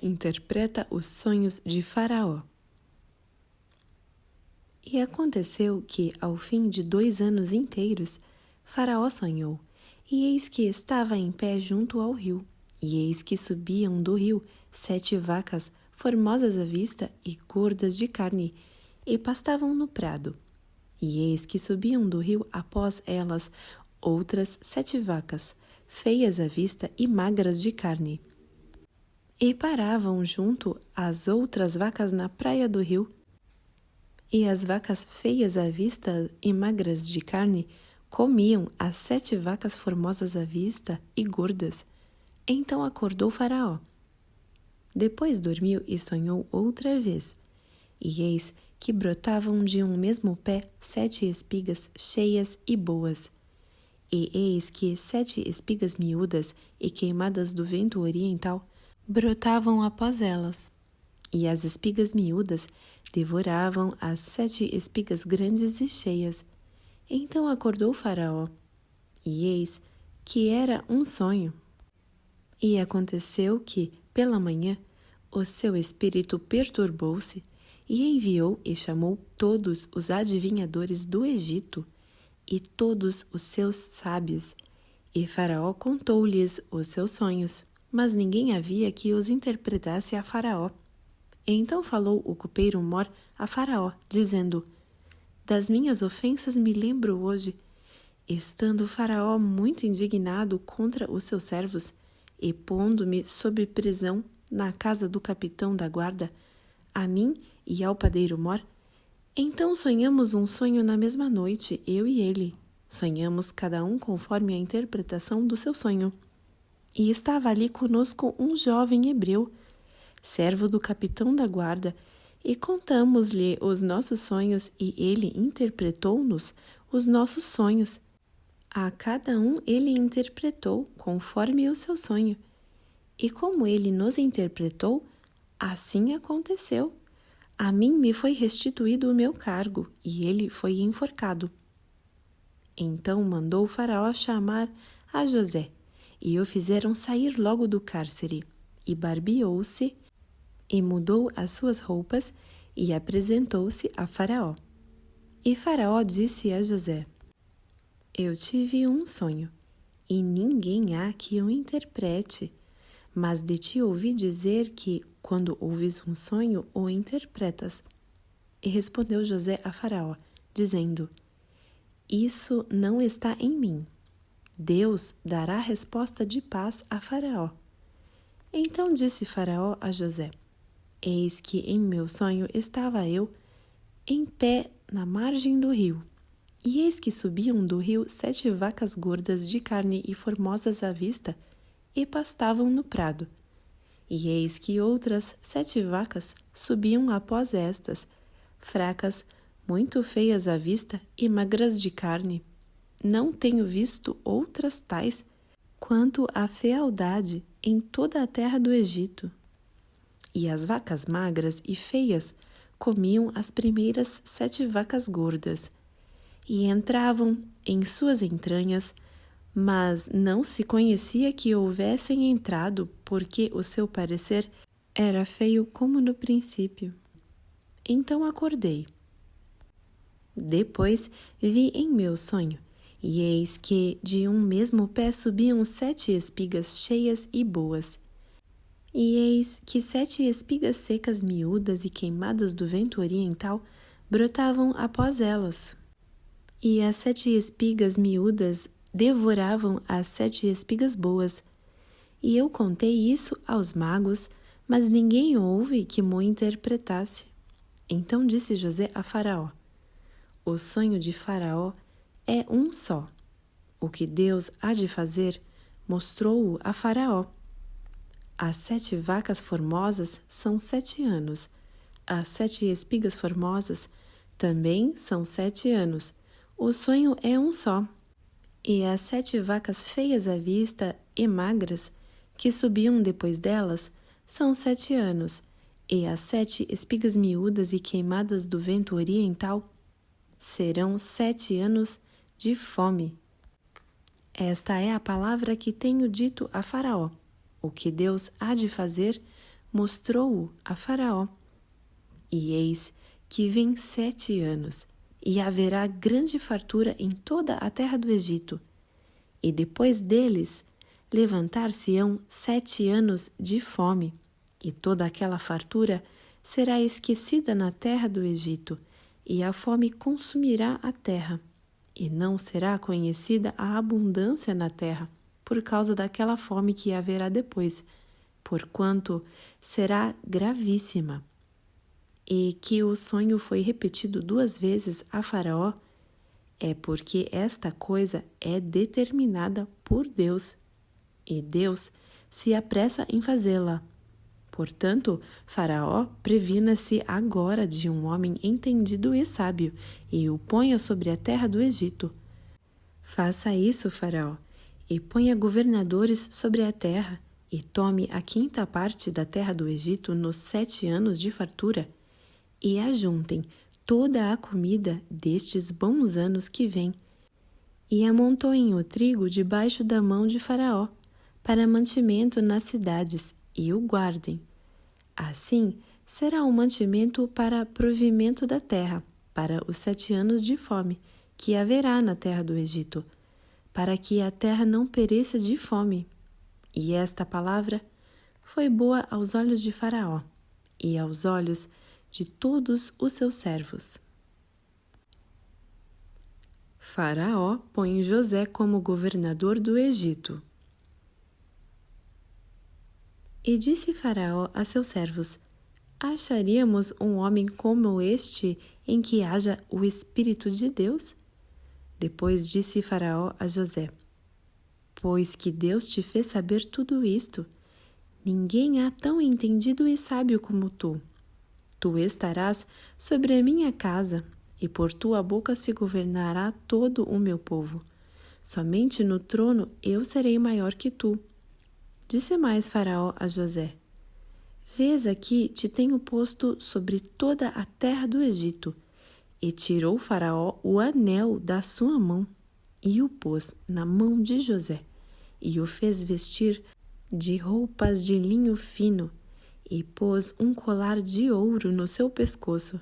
interpreta os sonhos de Faraó. E aconteceu que, ao fim de 2 anos inteiros, Faraó sonhou, e eis que estava em pé junto ao rio, e eis que subiam do rio 7 vacas, formosas à vista e gordas de carne, e pastavam no prado. E eis que subiam do rio após elas outras 7 vacas, feias à vista e magras de carne. E paravam junto às outras vacas na praia do rio. E as vacas feias à vista e magras de carne comiam as 7 vacas formosas à vista e gordas. Então acordou Faraó. Depois dormiu e sonhou outra vez. E eis que brotavam de um mesmo pé 7 espigas cheias e boas. E eis que 7 espigas miúdas e queimadas do vento oriental brotavam após elas. E as espigas miúdas devoravam as 7 espigas grandes e cheias. Então acordou Faraó, e eis que era um sonho. E aconteceu que, pela manhã, o seu espírito perturbou-se, e enviou e chamou todos os adivinhadores do Egito, e todos os seus sábios. E Faraó contou-lhes os seus sonhos, mas ninguém havia que os interpretasse a Faraó. Então falou o copeiro Mor a Faraó, dizendo: Das minhas ofensas me lembro hoje, estando Faraó muito indignado contra os seus servos, e pondo-me sob prisão na casa do capitão da guarda, a mim e ao padeiro Mor. Então sonhamos um sonho na mesma noite, eu e ele. Sonhamos cada um conforme a interpretação do seu sonho. E estava ali conosco um jovem hebreu, servo do capitão da guarda, e contamos-lhe os nossos sonhos, e ele interpretou-nos os nossos sonhos. A cada um ele interpretou conforme o seu sonho. E como ele nos interpretou, assim aconteceu. A mim me foi restituído o meu cargo, e ele foi enforcado. Então mandou Faraó chamar a José, e o fizeram sair logo do cárcere, e barbeou-se, e mudou as suas roupas, e apresentou-se a Faraó. E Faraó disse a José: Eu tive um sonho, e ninguém há que o interprete, mas de ti ouvi dizer que, quando ouves um sonho, o interpretas. E respondeu José a Faraó, dizendo: Isso não está em mim. Deus dará resposta de paz a Faraó. Então disse Faraó a José: Eis que em meu sonho estava eu em pé na margem do rio, e eis que subiam do rio 7 vacas gordas de carne e formosas à vista, e pastavam no prado. E eis que outras 7 vacas subiam após estas, fracas, muito feias à vista e magras de carne. Não tenho visto outras tais quanto a fealdade em toda a terra do Egito. E as vacas magras e feias comiam as primeiras 7 vacas gordas, e entravam em suas entranhas, mas não se conhecia que houvessem entrado, porque o seu parecer era feio como no princípio. Então acordei. Depois vi em meu sonho, e eis que de um mesmo pé subiam 7 espigas cheias e boas. E eis que 7 espigas secas miúdas e queimadas do vento oriental brotavam após elas. E as 7 espigas miúdas devoravam as 7 espigas boas. E eu contei isso aos magos, mas ninguém houve que mo interpretasse. Então disse José a Faraó: O sonho de Faraó é um só. O que Deus há de fazer, mostrou-o a Faraó. As 7 vacas formosas são 7 anos. As 7 espigas formosas também são 7 anos. O sonho é um só. E as 7 vacas feias à vista e magras, que subiam depois delas, são 7 anos. E as 7 espigas miúdas e queimadas do vento oriental serão 7 anos de fome. Esta é a palavra que tenho dito a Faraó. O que Deus há de fazer, mostrou-o a Faraó. E eis que vem 7 anos, e haverá grande fartura em toda a terra do Egito. E depois deles levantar-se-ão 7 anos de fome, e toda aquela fartura será esquecida na terra do Egito, e a fome consumirá a terra, e não será conhecida a abundância na terra, por causa daquela fome que haverá depois, porquanto será gravíssima. E que o sonho foi repetido 2 vezes a Faraó, é porque esta coisa é determinada por Deus, e Deus se apressa em fazê-la. Portanto, Faraó previna-se agora de um homem entendido e sábio, e o ponha sobre a terra do Egito. Faça isso, Faraó, e ponha governadores sobre a terra, e tome a 5ª parte da terra do Egito nos 7 anos de fartura, e ajuntem toda a comida destes bons anos que vêm, e amontoem o trigo debaixo da mão de Faraó, para mantimento nas cidades, e o guardem. Assim, será um mantimento para provimento da terra, para os 7 anos de fome, que haverá na terra do Egito, para que a terra não pereça de fome. E esta palavra foi boa aos olhos de Faraó, e aos olhos de todos os seus servos. Faraó põe José como governador do Egito. E disse Faraó a seus servos: Acharíamos um homem como este em que haja o Espírito de Deus? Depois disse Faraó a José: Pois que Deus te fez saber tudo isto, ninguém há tão entendido e sábio como tu. Tu estarás sobre a minha casa, e por tua boca se governará todo o meu povo. Somente no trono eu serei maior que tu. Disse mais Faraó a José: Vês aqui te tenho posto sobre toda a terra do Egito. E tirou Faraó o anel da sua mão, e o pôs na mão de José, e o fez vestir de roupas de linho fino, e pôs um colar de ouro no seu pescoço,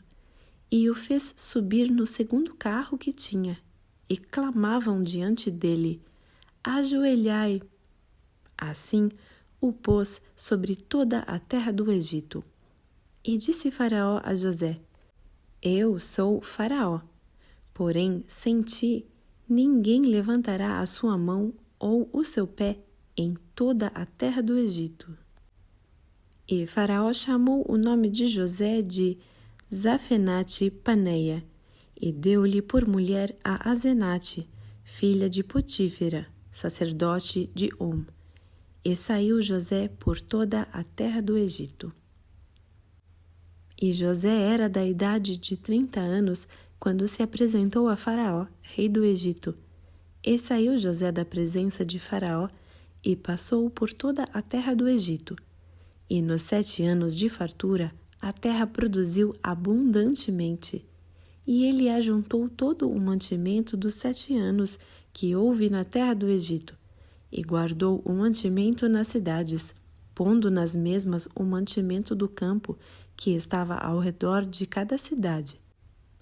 e o fez subir no 2º carro que tinha, e clamavam diante dele: Ajoelhai! Assim o pôs sobre toda a terra do Egito. E disse Faraó a José: Eu sou Faraó, porém sem ti ninguém levantará a sua mão ou o seu pé em toda a terra do Egito. E Faraó chamou o nome de José de Zafenate-Paneia, e deu-lhe por mulher a Asenate, filha de Potífera, sacerdote de On. E saiu José por toda a terra do Egito. E José era da idade de 30 anos quando se apresentou a Faraó, rei do Egito. E saiu José da presença de Faraó e passou por toda a terra do Egito. E nos 7 anos de fartura, a terra produziu abundantemente. E ele ajuntou todo o mantimento dos 7 anos que houve na terra do Egito, e guardou o mantimento nas cidades, pondo nas mesmas o mantimento do campo que estava ao redor de cada cidade.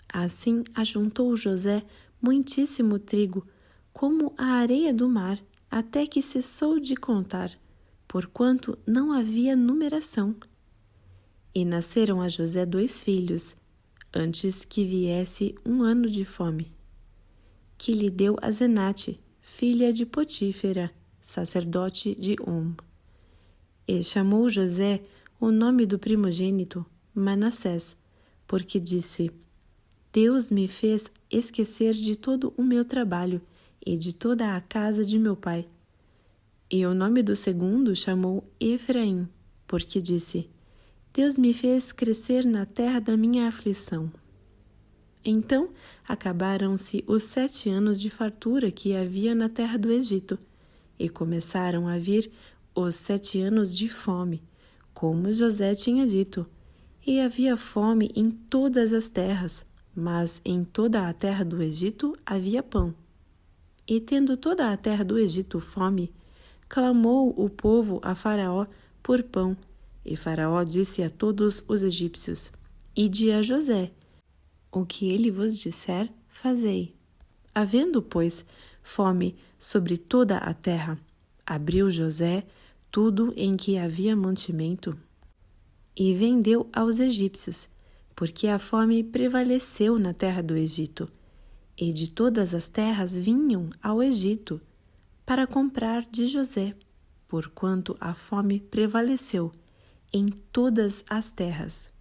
Assim ajuntou José muitíssimo trigo, como a areia do mar, até que cessou de contar, porquanto não havia numeração. E nasceram a José 2 filhos, antes que viesse 1 ano de fome, que lhe deu Asenate, filha de Potífera, sacerdote de On. E chamou José o nome do primogênito Manassés, porque disse: Deus me fez esquecer de todo o meu trabalho e de toda a casa de meu pai. E o nome do segundo chamou Efraim, porque disse: Deus me fez crescer na terra da minha aflição. Então acabaram-se os 7 anos de fartura que havia na terra do Egito, e começaram a vir os 7 anos de fome, como José tinha dito. E havia fome em todas as terras, mas em toda a terra do Egito havia pão. E tendo toda a terra do Egito fome, clamou o povo a Faraó por pão, E Faraó disse a todos os egípcios: Ide a José, o que ele vos disser, fazei. Havendo, pois, fome sobre toda a terra, abriu José tudo em que havia mantimento e vendeu aos egípcios, porque a fome prevaleceu na terra do Egito, e de todas as terras vinham ao Egito para comprar de José, porquanto a fome prevaleceu em todas as terras.